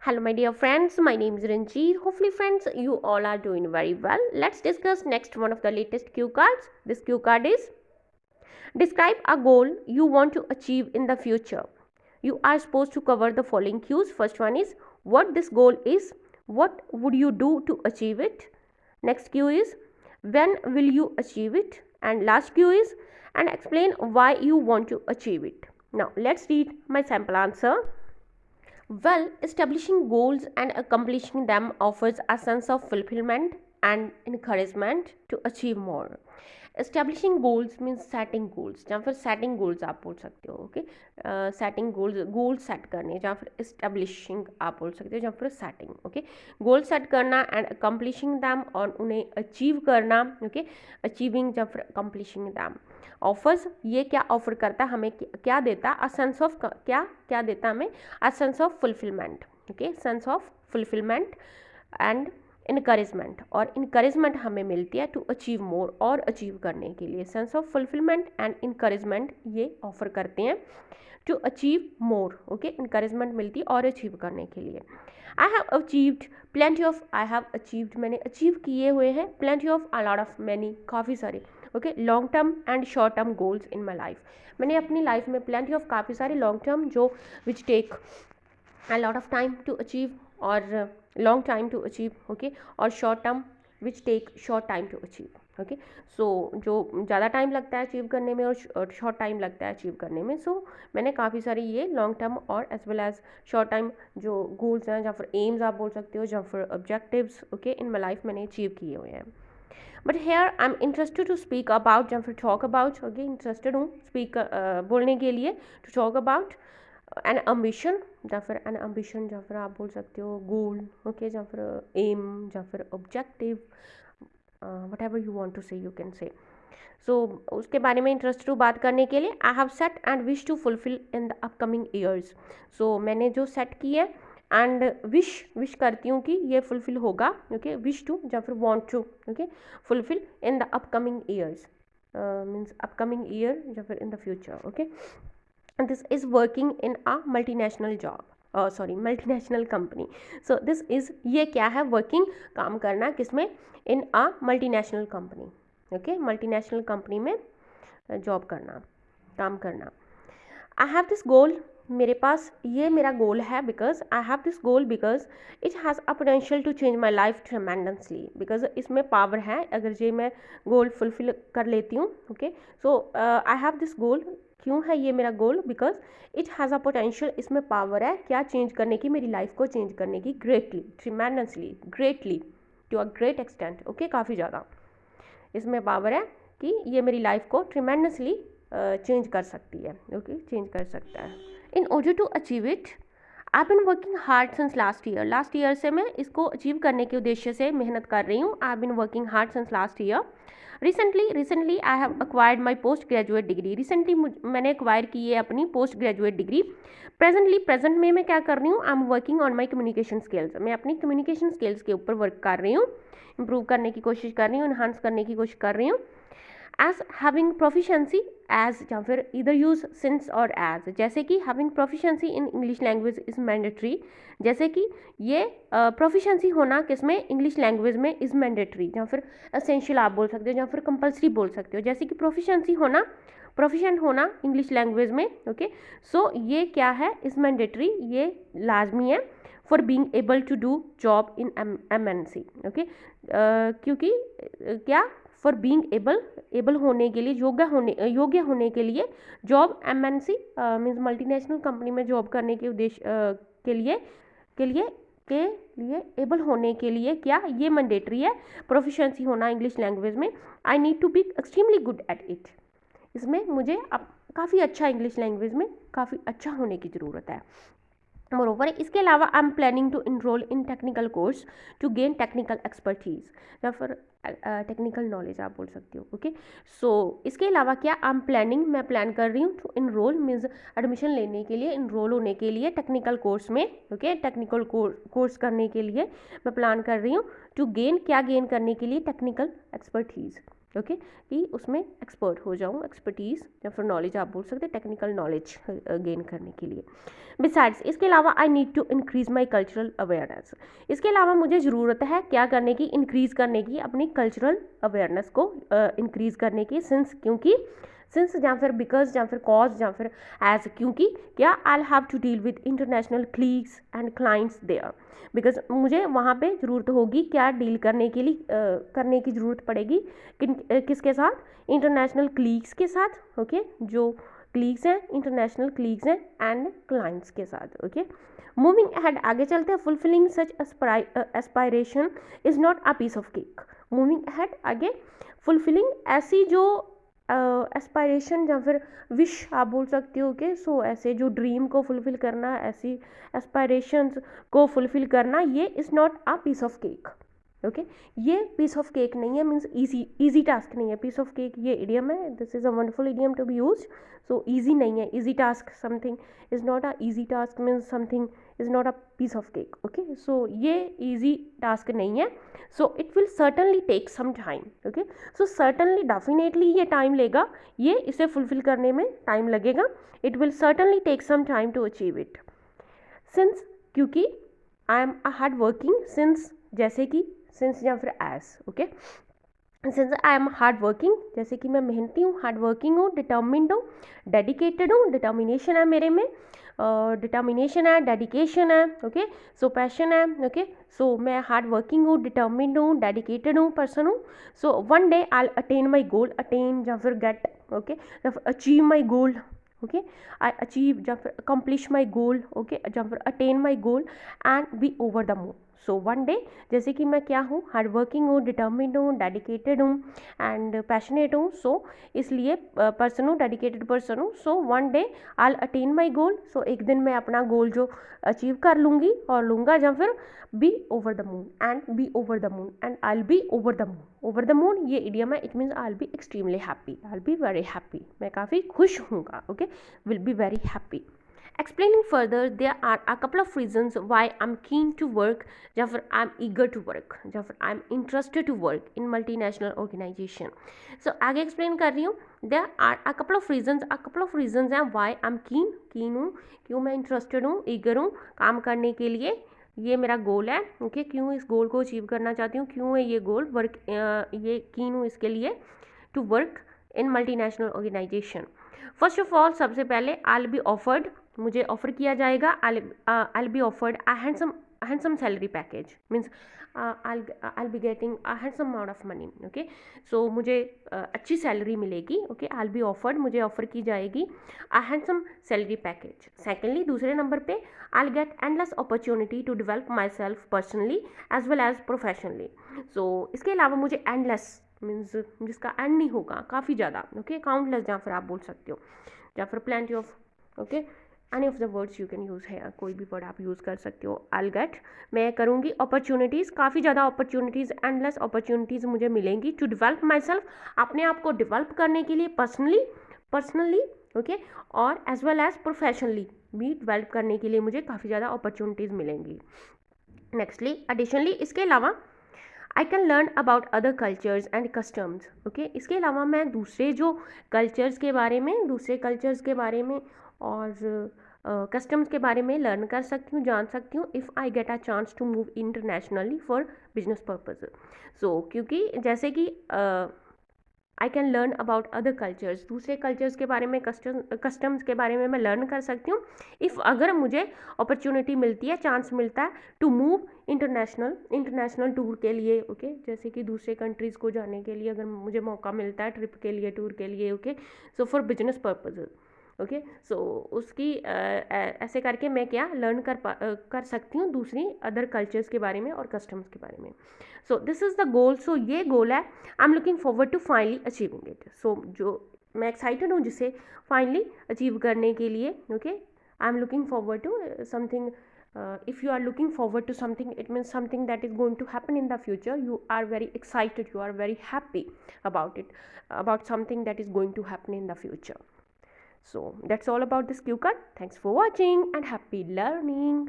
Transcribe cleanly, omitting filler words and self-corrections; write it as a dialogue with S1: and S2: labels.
S1: Hello, my dear friends. My name is Ranjit. Hopefully, friends, you all are doing very well. Let's discuss next one of the latest cue cards. This cue card is describe a goal you want to achieve in the future. You are supposed to cover the following cues. First one is what this goal is. What would you do to achieve it? Next cue is when will you achieve it? And last cue is and explain why you want to achieve it. Now, let's read my sample answer. Well, establishing goals and accomplishing them offers a sense of fulfillment and encouragement to achieve more. Establishing goals means setting goals या फिर setting goals आप बोल सकते हो okay setting goals set करने या फिर establishing आप बोल सकते हो या फिर setting ओके goal set करना and accomplishing them और उन्हें achieve करना ओके achieving या फिर accomplishing them ऑफर्स ये क्या ऑफर करता है हमें क्या देता अ सेंस ऑफ क्या देता हमें a sense of fulfilment okay sense of fulfilment and encouragement और इनकरेजमेंट हमें मिलती है टू अचीव मोर और अचीव करने के लिए sense of fulfilment and encouragement ये ऑफर करते हैं to achieve more okay encouragement मिलती है और अचीव करने के लिए I have achieved plenty of I have achieved मैंने अचीव किए हुए हैं plenty of a lot of many काफ़ी सारे okay long term and short term goals in my life मैंने अपनी लाइफ में प्लेंटी ऑफ काफ़ी सारे लॉन्ग टर्म जो which take a lot of time to achieve और long time to achieve okay और short term which take short time to achieve okay so जो ज़्यादा टाइम लगता है अचीव करने में और शॉर्ट टाइम लगता है अचीव करने में सो मैंने काफ़ी सारी ये लॉन्ग टर्म और as well as short time जो गोल्स हैं या फिर एम्स आप बोल सकते हो या फिर objectives okay in my life मैंने अचीव किए हुए हैं but here I am interested to speak about या फिर टॉक अबाउट ओके इंटरेस्टेड हूँ स्पीक बोलने के लिए to talk about an ambition या फिर एन अम्बिशन या फिर आप बोल सकते हो गोल ओके या फिर एम या फिर objective whatever you want to say you can say so उसके बारे में इंटरेस्टेड हूँ बात करने के लिए I have set and wish to fulfil in the upcoming years so मैंने जो सेट की है एंड विश करती हूँ कि ये फुलफिल होगा ओके विश टू या फिर want to okay fulfil in the upcoming years means upcoming year या फिर in the future okay this is working in a multinational job multinational company so this is ये क्या है working काम करना किसमें in a multinational company okay multinational company में job करना काम करना I have this goal मेरे पास ये मेरा गोल है because I have this goal because it has a potential to change my life tremendously because इसमें पावर है अगर ये मैं गोल फुलफिल कर लेती हूँ okay so I have this goal क्यों है ये मेरा goal because it has a potential इसमें पावर है क्या चेंज करने की मेरी लाइफ को चेंज करने की greatly tremendously greatly to a great extent okay काफ़ी ज़्यादा इसमें पावर है कि ये मेरी लाइफ को ट्रिमेंडसली चेंज कर सकती है ओके चेंज कर सकता है in order to achieve it I been working hard since last year से मैं इसको अचीव करने के उद्देश्य से मेहनत कर रही हूँ I been working hard since last year recently I have acquired my post graduate degree recently मैंने एक्वायर की है अपनी पोस्ट ग्रेजुएट डिग्री प्रेजेंट में मैं क्या कर रही हूँ I am working on my communication skills मैं अपनी कम्युनिकेशन स्किल्स के ऊपर वर्क कर रही हूँ इंप्रूव करने की कोशिश कर रही हूँ इन्हांस करने की कोशिश कर रही हूँ एज हैविंग प्रोफिशेंसी एज या फिर इधर यूज सिंस और एज जैसे कि having proficiency in English language is mandatory जैसे कि ये प्रोफिशेंसी होना किसमें इंग्लिश लैंग्वेज में इज़ मैंडेटरी या फिर असेंशियल आप बोल सकते हो या फिर कंपल्सरी बोल सकते हो जैसे कि प्रोफिशेंसी होना प्रोफिशेंट होना इंग्लिश लैंग्वेज में ओके सो ये क्या है इज़ मैंडेटरी ये लाजमी है for being able to do job in MNC okay क्योंकि क्या फॉर बीइंग एबल होने के लिए योग्य होने के लिए job MNC means multinational company में जॉब करने के उद्देश्य के लिए एबल होने के लिए क्या ये मैंडेटरी है प्रोफिशेंसी होना इंग्लिश लैंग्वेज में I need to be extremely good at it इसमें मुझे अब काफ़ी अच्छा इंग्लिश लैंग्वेज में काफ़ी अच्छा होने की ज़रूरत है मोरोवर इसके अलावा I am planning to enrol in technical course to gain technical expertise या फिर टेक्निकल नॉलेज आप बोल सकते हो ओके सो इसके अलावा क्या आई एम प्लानिंग मैं प्लान कर रही हूँ टू इनरोल मीन्स एडमिशन लेने के लिए इनरोल होने के लिए टेक्निकल कोर्स में ओके टेक्निकल कोर्स करने के लिए मैं प्लान कर रही हूँ टू गेन क्या गेन करने के लिए टेक्निकल एक्सपर्टीज़ ओके कि उसमें एक्सपर्ट हो जाऊँ, एक्सपर्टीज़ या फिर नॉलेज आप बोल सकते हैं, टेक्निकल नॉलेज गेन करने के लिए। बिसाइड्स इसके अलावा I need to increase my cultural awareness, इसके अलावा मुझे ज़रूरत है क्या करने की, इंक्रीज़ करने की अपनी कल्चरल अवेयरनेस को इंक्रीज़ करने की, सिंस क्योंकि, सिंस या फिर बिकॉज या फिर कॉज या फिर एज, क्योंकि क्या I have to deal with international colleagues and clients there, because मुझे वहाँ पे ज़रूरत होगी क्या डील करने के लिए करने की ज़रूरत पड़ेगी किसके साथ, इंटरनेशनल क्लीग्स के साथ, ओके जो क्लीग्स हैं, इंटरनेशनल क्लीग्स हैं एंड क्लाइंट्स के साथ, ओके। मूविंग अहेड आगे चलते हैं, fulfilling such aspiration is not a piece of cake. Moving ahead आगे, फुलफिलिंग ऐसी जो एस्पायरेशन या फिर विश आप बोल सकते हो कि सो ऐसे जो ड्रीम को फुलफिल करना, ऐसी एस्पायरेशंस को फुलफिल करना, ये is not a piece of cake, okay. ये पीस ऑफ केक नहीं है, मीन्स ईजी टास्क नहीं है। पीस ऑफ केक ये इडियम है, this is a wonderful idiom to be use. So easy नहीं है, easy task, something is not a easy task means something is not a piece of cake, okay. So ये easy task नहीं है, so it will certainly take some time, okay. So certainly definitely ये time लेगा, ये इसे fulfil करने में time लगेगा, it will certainly take some time to achieve it. Since क्योंकि, I am a hard working, since जैसे कि, सिंस या फिर as, okay. Since I am hard working जैसे कि मैं मेहनती हूँ, हार्ड वर्किंग हूँ, डिटर्मिन्ड हूँ, डेडिकेटेड हूँ, डिटर्मिनेशन है मेरे में, डिटर्मिनेशन है, डेडिकेशन है, ओके। सो पैशन है, ओके। सो मैं हार्ड वर्किंग हूँ, डिटर्मिन्ड हूँ, डेडिकेटेड हूँ, पर्सन हूँ। So one day I attain my goal, attain या फिर गेट, ओके, या फिर achieve my goal, okay. I achieve या फिर अकम्प्लिश माई गोल, ओके, या फिर attain my goal and be over the moon. So one day जैसे कि मैं क्या हूँ, हार्ड वर्किंग हूँ, डिटर्मिन्ड हूँ, डेडिकेटेड हूँ एंड पैशनेट हूँ, सो इसलिए पर्सन हूँ, डेडिकेटेड पर्सन हूँ। So one day I attain my goal, so एक दिन मैं अपना गोल जो अचीव कर लूँगी और लूँगा, या फिर be over the moon and be over the moon and I will be over the moon. Over the moon ये इडियम है, it means I will be extremely happy, I will be very happy, मैं काफ़ी खुश हूँगा, okay, will be very happy. Explaining further, there are a couple of reasons why I'm keen to work, या फिर I'm eager to work, या फिर I'm interested to work in multinational organization. So आगे explain कर रही हूँ, there are a couple of reasons हैं why I'm keen हूँ, क्यों मैं interested हूँ, eager हूँ काम करने के लिए, ये मेरा गोल है, ओके, क्यों इस गोल को अचीव करना चाहती हूँ, क्यों है ये गोल, वर्क ये कीन हूँ इसके लिए, to work in multinational organisation. First of all सबसे पहले आई बी ऑफर्ड, मुझे ऑफर किया जाएगा, I be offered a handsome salary package, means I be getting a handsome amount of money, okay. So मुझे अच्छी सैलरी मिलेगी, okay, I be offered, मुझे offer की जाएगी a handsome salary package. Secondly दूसरे नंबर पे I get endless opportunity to develop myself personally as well as professionally. So इसके अलावा मुझे एंडलेस मीन्स जिसका एंड नहीं होगा, काफ़ी ज़्यादा, ओके, काउंटलेस या फिर आप बोल सकते हो, या फिर plenty of, okay, any of the words you can use है, कोई भी वर्ड आप यूज़ कर सकते हो। आई गेट, मैं करूँगी अपॉर्चुनिटीज़, काफ़ी ज़्यादा अपॉर्चुनिटीज़, एंडलेस अपॉर्चुनिटीज़ मुझे मिलेंगी टू डेवलप माई सेल्फ, अपने आप को डेवलप करने के लिए पर्सनली, ओके, और एज वेल एज प्रोफेशनली भी डेवलप करने के लिए मुझे काफ़ी ज़्यादा अपॉर्चुनिटीज़ मिलेंगी। नेक्स्टली एडिशनली इसके अलावा आई can learn about other cultures and customs, okay, इसके अलावा मैं दूसरे जो कल्चर्स के बारे में, दूसरे कल्चर्स के बारे में और कस्टम्स के बारे में लर्न कर सकती हूँ, जान सकती हूँ, if I get a chance to move internationally for business purpose. So क्योंकि जैसे कि I can learn about other cultures, दूसरे कल्चर्स के बारे में, कस्टम्स के बारे में मैं लर्न कर सकती हूँ, इफ़ अगर मुझे अपॉर्चुनिटी मिलती है, चांस मिलता है टू मूव इंटरनेशनल टूर के लिए, ओके, जैसे कि दूसरे कंट्रीज़ को जाने के लिए अगर मुझे मौका मिलता है ट्रिप के लिए, टूर के लिए, okay, so for business purpose, okay. So उसकी ऐसे करके मैं क्या लर्न कर सकती हूँ दूसरी अदर कल्चर्स के बारे में और कस्टम्स के बारे में। So this is the goal, so ये गोल है, I am looking forward to finally achieving it. So जो मैं एक्साइटेड हूँ जिसे फाइनली अचीव करने के लिए, okay, I am looking forward to something, if you are looking forward to something, it means something that is going to happen in the future, you are very excited, you are very happy about it, about something that is going to happen in the future. So that's all about this cue card. Thanks for watching and happy learning.